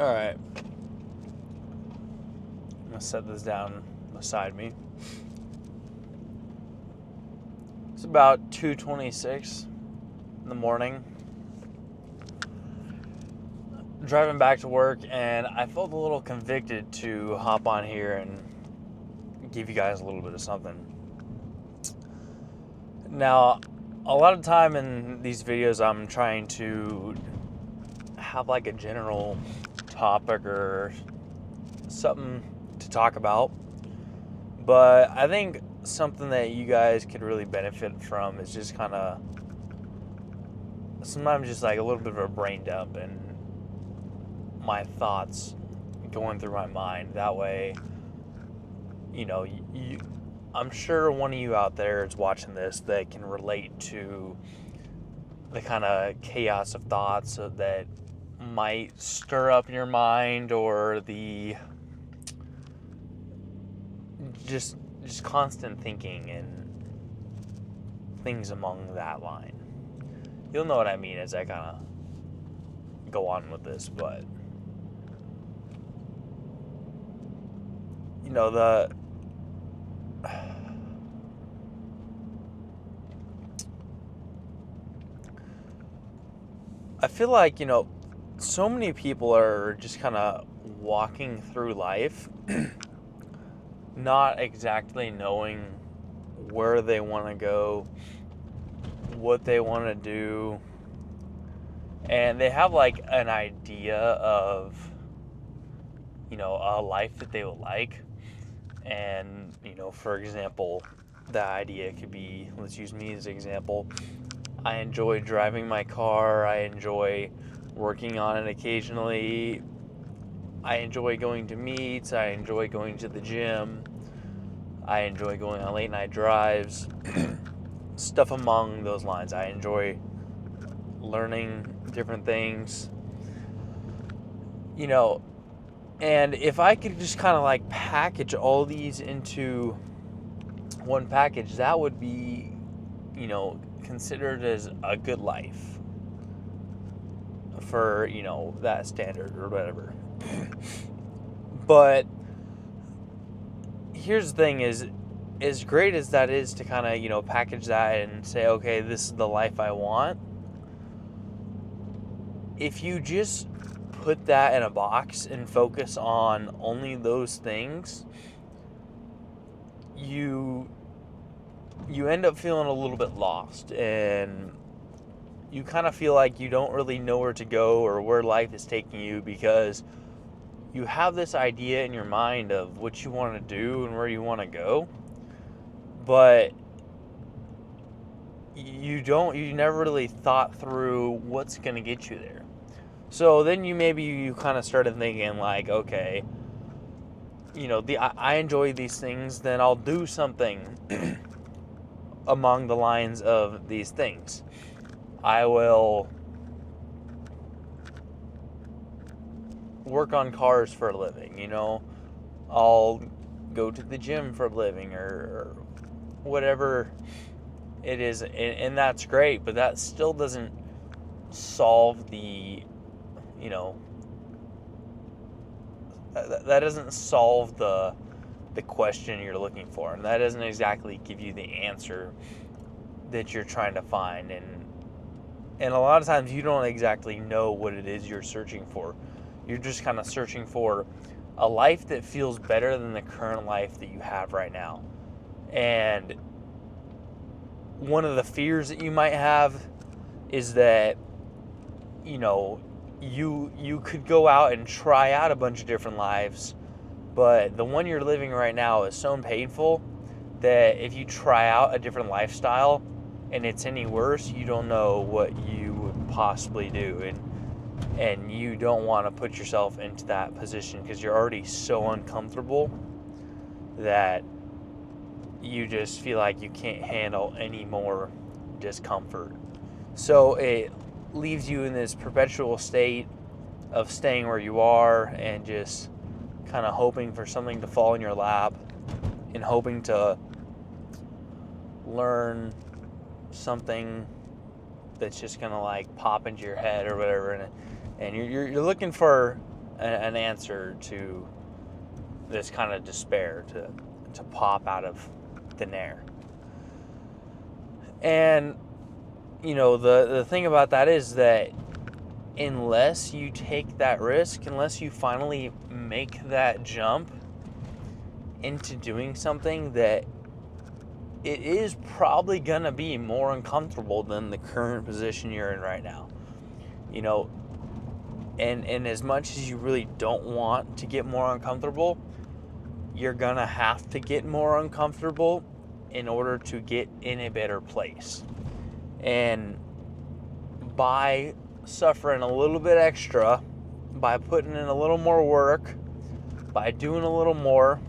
Alright. I'm going to set this down beside me. It's about 2:26 in the morning. Driving back to work, and I felt a little convicted to hop on here and give you guys a little bit of something. Now, a lot of time in these videos, I'm trying to have like a general topic or something to talk about, but I think something that you guys could really benefit from is just kind of sometimes just like a little bit of a brain dump and my thoughts going through my mind. That way, I'm sure one of you out there is watching this that can relate to the kind of chaos of thoughts that might stir up in your mind, or the just constant thinking and things along that line. You'll know what I mean as I kind of go on with this, but I feel like, so many people are just kind of walking through life not exactly knowing where they want to go, what they want to do, and they have like an idea of, a life that they would like. And, for example, the idea could be, let's use me as an example. I enjoy driving my car. I enjoy working on it occasionally. I enjoy going to meets. I enjoy going to the gym. I enjoy going on late night drives. Stuff along those lines. I enjoy learning different things. And if I could just kind of like package all these into one package, that would be, considered as a good life for, that standard or whatever. But here's the thing is, as great as that is to kind of, package that and say, okay, this is the life I want. If you just put that in a box and focus on only those things, you end up feeling a little bit lost, and you kind of feel like you don't really know where to go or where life is taking you, because you have this idea in your mind of what you want to do and where you want to go, but you never really thought through what's going to get you there. So then you kind of started thinking like, okay, I enjoy these things, then I'll do something among the lines of these things. I will work on cars for a living, I'll go to the gym for a living, or whatever it is, and that's great, but that still doesn't solve the that doesn't solve the question you're looking for, and that doesn't exactly give you the answer that you're trying to find, and a lot of times you don't exactly know what it is you're searching for. You're just kind of searching for a life that feels better than the current life that you have right now. And one of the fears that you might have is that you could go out and try out a bunch of different lives, but the one you're living right now is so painful that if you try out a different lifestyle and it's any worse, you don't know what you would possibly do, and you don't want to put yourself into that position because you're already so uncomfortable that you just feel like you can't handle any more discomfort. So it leaves you in this perpetual state of staying where you are and just kind of hoping for something to fall in your lap and hoping to learn something that's just gonna like pop into your head or whatever, and you're looking for an answer to this kind of despair to pop out of thin air. And, you know, the thing about that is that unless you take that risk, unless you finally make that jump into doing something that it is probably going to be more uncomfortable than the current position you're in right now. You know, and as much as you really don't want to get more uncomfortable, you're going to have to get more uncomfortable in order to get in a better place. And by suffering a little bit extra, by putting in a little more work, by doing a little more,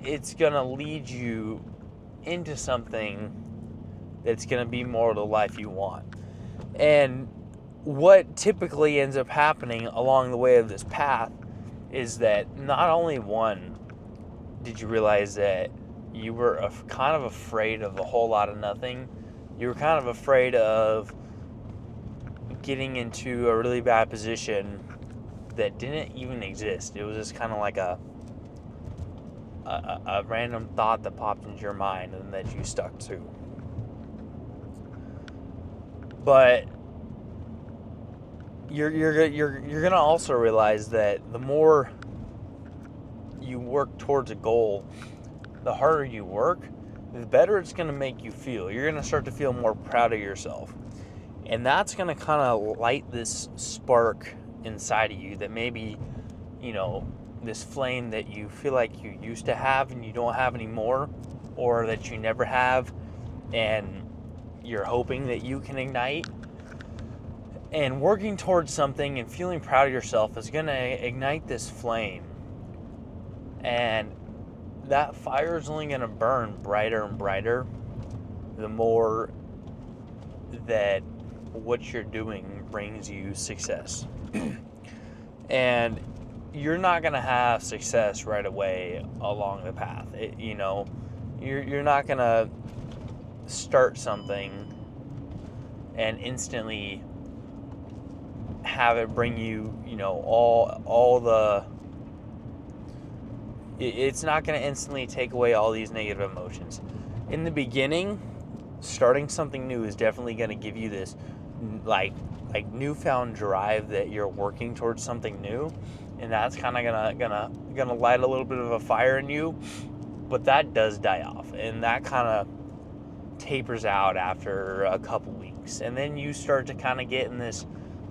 it's going to lead you into something that's going to be more the life you want. And what typically ends up happening along the way of this path is that not only one, did you realize that you were kind of afraid of a whole lot of nothing. You were kind of afraid of getting into a really bad position that didn't even exist. It was just kind of like a random thought that popped into your mind and that you stuck to. But you're gonna also realize that the more you work towards a goal, the harder you work, the better it's gonna make you feel. You're gonna start to feel more proud of yourself, and that's gonna kind of light this spark inside of you that maybe, you know, this flame that you feel like you used to have and you don't have anymore, or that you never have, and you're hoping that you can ignite. And working towards something and feeling proud of yourself is going to ignite this flame. And that fire is only going to burn brighter and brighter the more that what you're doing brings you success. And you're not going to have success right away along the path. You're not going to start something and instantly have it bring you, all the... It's not going to instantly take away all these negative emotions. In the beginning, starting something new is definitely going to give you this, like newfound drive that you're working towards something new, and that's kind of gonna light a little bit of a fire in you. But that does die off, and that kind of tapers out after a couple weeks, and then you start to kind of get in this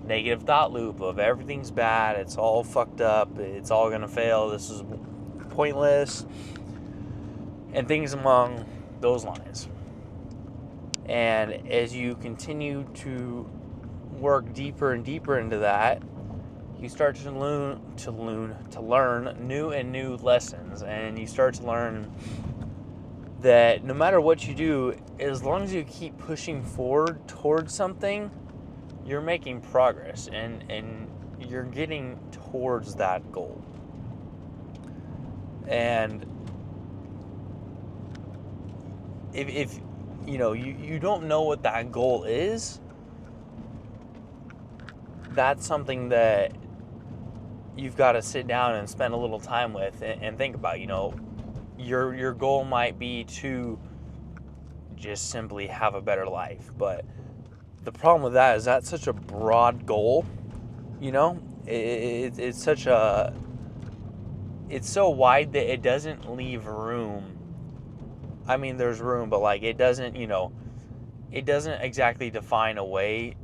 negative thought loop of everything's bad, it's all fucked up, it's all gonna fail, this is pointless, and things along those lines. And as you continue to work deeper and deeper into that, you start to learn new lessons, and you start to learn that no matter what you do, as long as you keep pushing forward towards something, you're making progress, and you're getting towards that goal. And if you don't know what that goal is, that's something that you've got to sit down and spend a little time with and think about. Your goal might be to just simply have a better life, but the problem with that is that's such a broad goal. It's so wide that it doesn't leave room. I mean, there's room, but it doesn't exactly define a way,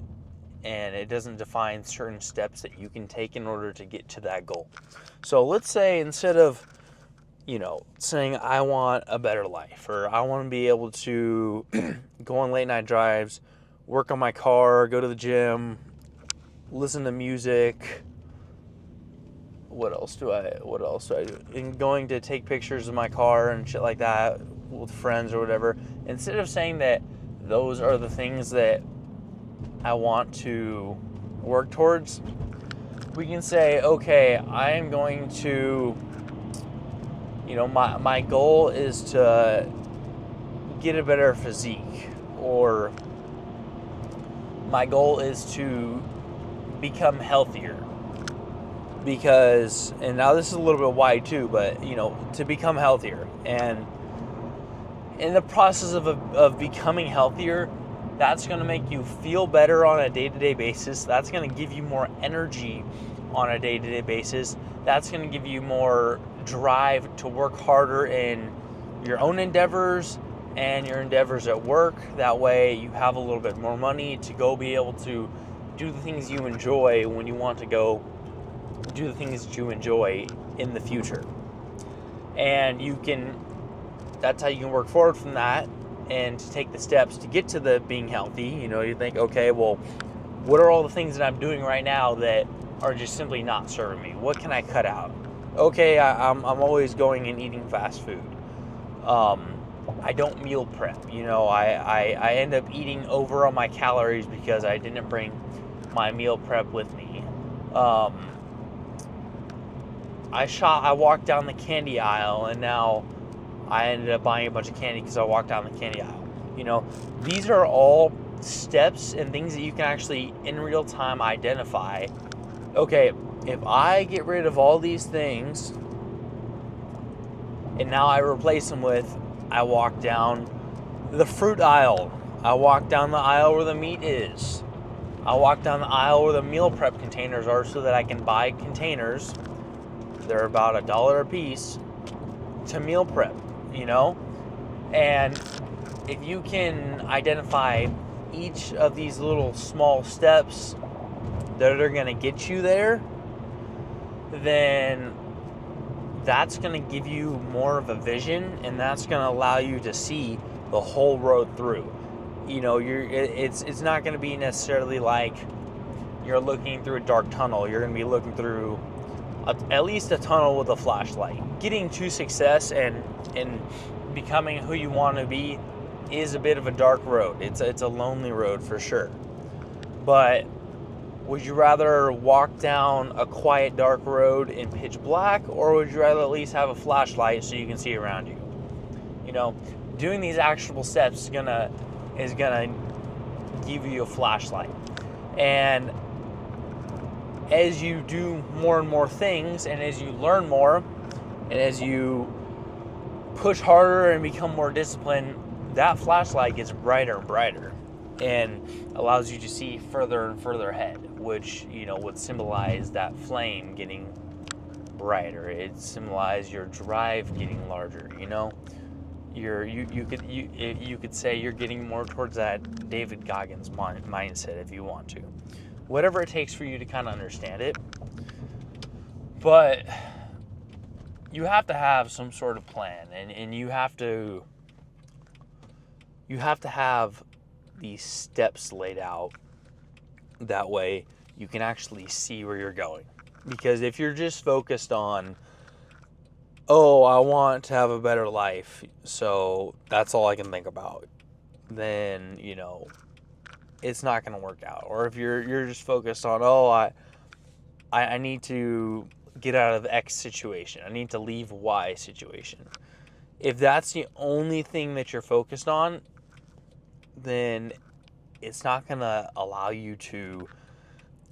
and it doesn't define certain steps that you can take in order to get to that goal. So let's say instead of, saying I want a better life, or I want to be able to go on late night drives, work on my car, go to the gym, listen to music. What else do I do? And going to take pictures of my car and shit like that with friends or whatever. Instead of saying that those are the things that I want to work towards, we can say, okay, I am going to, my goal is to get a better physique, or my goal is to become healthier, because, and now this is a little bit wide too, but you know, to become healthier. And in the process of becoming healthier, that's going to make you feel better on a day-to-day basis. That's going to give you more energy on a day-to-day basis. That's going to give you more drive to work harder in your own endeavors and your endeavors at work. That way you have a little bit more money to go be able to do the things you enjoy when you want to go do the things that you enjoy in the future. And that's how you can work forward from that and to take the steps to get to the being healthy. You know, you think, okay, well, what are all the things that I'm doing right now that are just simply not serving me? What can I cut out? Okay, I'm always going and eating fast food. I don't meal prep. You know, I end up eating over on my calories because I didn't bring my meal prep with me. I walked down the candy aisle, and now I ended up buying a bunch of candy because I walked down the candy aisle. You know, these are all steps and things that you can actually in real time identify. Okay, if I get rid of all these things and now I replace them with, I walk down the fruit aisle, I walk down the aisle where the meat is, I walk down the aisle where the meal prep containers are so that I can buy containers. They're about $1 a piece to meal prep, you know? And if you can identify each of these little small steps that are going to get you there, then that's going to give you more of a vision, and that's going to allow you to see the whole road through. You know, it's not going to be necessarily like you're looking through a dark tunnel. You're going to be looking through at least a tunnel with a flashlight. Getting to success and becoming who you want to be is a bit of a dark road. It's a lonely road for sure. But would you rather walk down a quiet dark road in pitch black, or would you rather at least have a flashlight so you can see around you? You know, doing these actionable steps is gonna give you a flashlight. And as you do more and more things, and as you learn more, and as you push harder and become more disciplined, that flashlight gets brighter and brighter and allows you to see further and further ahead, which, you know, would symbolize that flame getting brighter. It symbolizes your drive getting larger, you know? You could say you're getting more towards that David Goggins mindset if you want to. Whatever it takes for you to kind of understand it. But you have to have some sort of plan, and you have to have these steps laid out. That way you can actually see where you're going. Because if you're just focused on, oh, I want to have a better life, so that's all I can think about, then, you know, it's not going to work out. Or if you're just focused on, oh, I need to get out of X situation, I need to leave Y situation. If that's the only thing that you're focused on, then it's not going to allow you to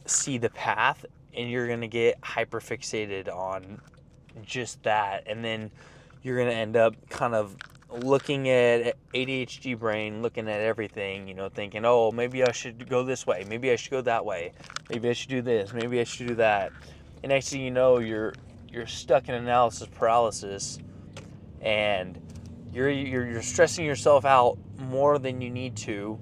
see the path, and you're going to get hyperfixated on just that. And then you're going to end up kind of looking at ADHD brain, looking at everything, you know, thinking, oh, maybe I should go this way, maybe I should go that way, maybe I should do this, maybe I should do that. And next thing you know, you're stuck in analysis paralysis, and you're stressing yourself out more than you need to.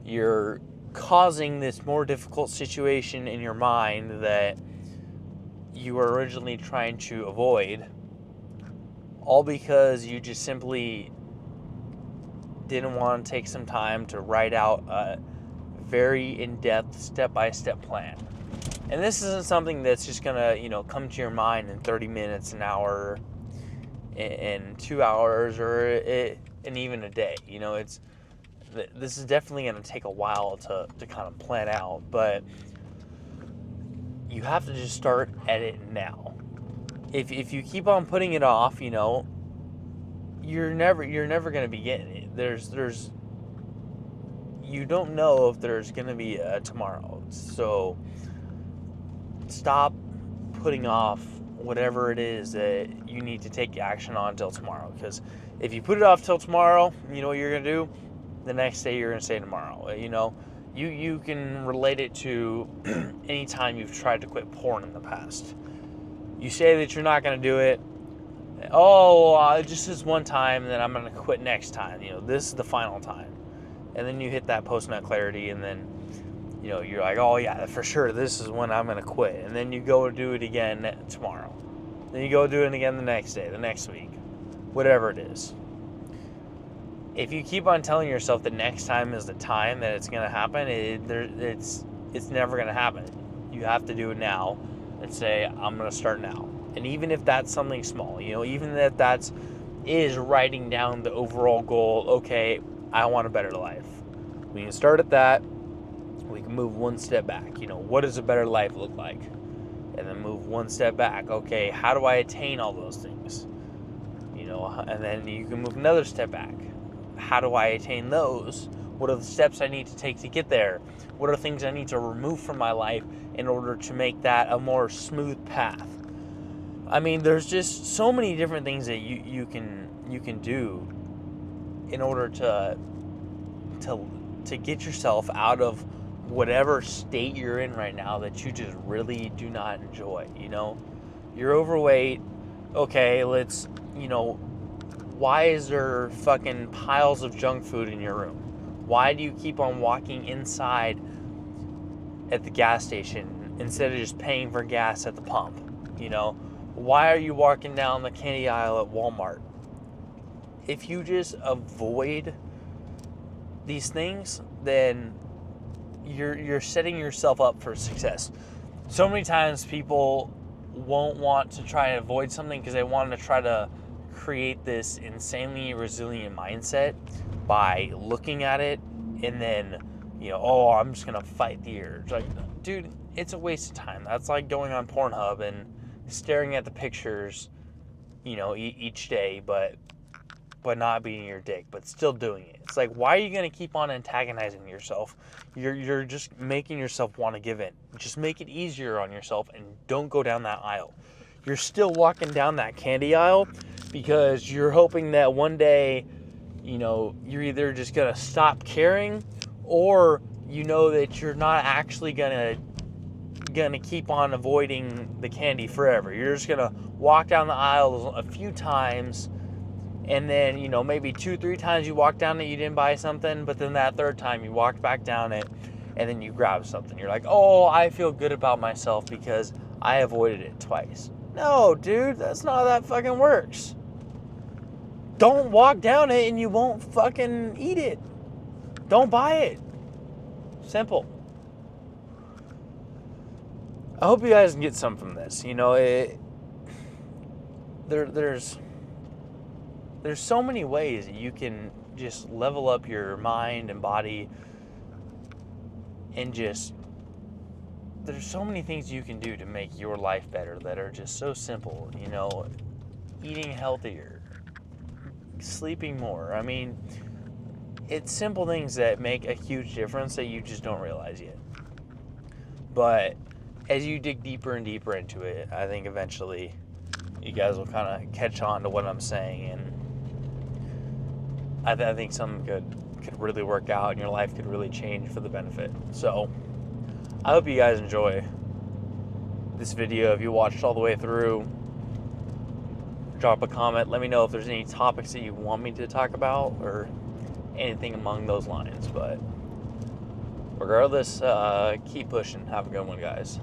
You're causing this more difficult situation in your mind that you were originally trying to avoid, all because you just simply didn't want to take some time to write out a very in-depth step-by-step plan. And this isn't something that's just going to, you know, come to your mind in 30 minutes, an hour, in 2 hours, or in even a day. You know, this is definitely going to take a while to kind of plan out, but you have to just start at it now. If you keep on putting it off, you know, you're never going to be getting it. There's you don't know if there's going to be a tomorrow. So stop putting off whatever it is that you need to take action on until tomorrow. Because if you put it off till tomorrow, you know what you're going to do? The next day you're going to say tomorrow. You know, you can relate it to any time you've tried to quit porn in the past. You say that you're not going to do it. Oh, just this one time, and then I'm going to quit next time. You know, this is the final time. And then you hit that post-nut clarity, and then, you know, you're like, oh yeah, for sure, this is when I'm going to quit. And then you go do it again tomorrow. Then you go do it again the next day, the next week, whatever it is. If you keep on telling yourself the next time is the time that it's going to happen, it's never going to happen. You have to do it now and say, I'm going to start now. And even if that's something small, you know, even if that is writing down the overall goal, okay, I want a better life. We can start at that. We can move one step back. You know, what does a better life look like? And then move one step back. Okay, how do I attain all those things? You know, and then you can move another step back. How do I attain those? What are the steps I need to take to get there? What are things I need to remove from my life in order to make that a more smooth path? I mean, there's just so many different things that you can do in order to get yourself out of whatever state you're in right now that you just really do not enjoy. You know, you're overweight. Okay, let's, you know, why is there fucking piles of junk food in your room? Why do you keep on walking inside at the gas station instead of just paying for gas at the pump? You know, why are you walking down the candy aisle at Walmart? If you just avoid these things, then you're setting yourself up for success. So many times people won't want to try and avoid something because they want to try to create this insanely resilient mindset by looking at it and then, you know, oh, I'm just going to fight the urge. Like, dude, it's a waste of time. That's like going on Pornhub and staring at the pictures, you know, each day, but not beating your dick, but still doing it. It's like, why are you going to keep on antagonizing yourself? You're just making yourself want to give in. Just make it easier on yourself and don't go down that aisle. You're still walking down that candy aisle because you're hoping that one day, you know, you're either just going to stop caring or you know that you're not actually going to keep on avoiding the candy forever. You're just going to walk down the aisle a few times. And then, you know, maybe 2-3 times you walked down it, you didn't buy something, but then that third time you walked back down it, and then you grabbed something. You're like, oh, I feel good about myself because I avoided it twice. No, dude, that's not how that fucking works. Don't walk down it and you won't fucking eat it. Don't buy it. Simple. I hope you guys can get some from this. You know, there's so many ways that you can just level up your mind and body and just, there's so many things you can do to make your life better that are just so simple, you know, eating healthier, sleeping more. I mean, it's simple things that make a huge difference that you just don't realize yet. But as you dig deeper and deeper into it, I think eventually you guys will kind of catch on to what I'm saying, and I think something could really work out and your life could really change for the benefit. So I hope you guys enjoy this video. If you watched all the way through, drop a comment. Let me know if there's any topics that you want me to talk about or anything among those lines. But regardless, keep pushing. Have a good one, guys.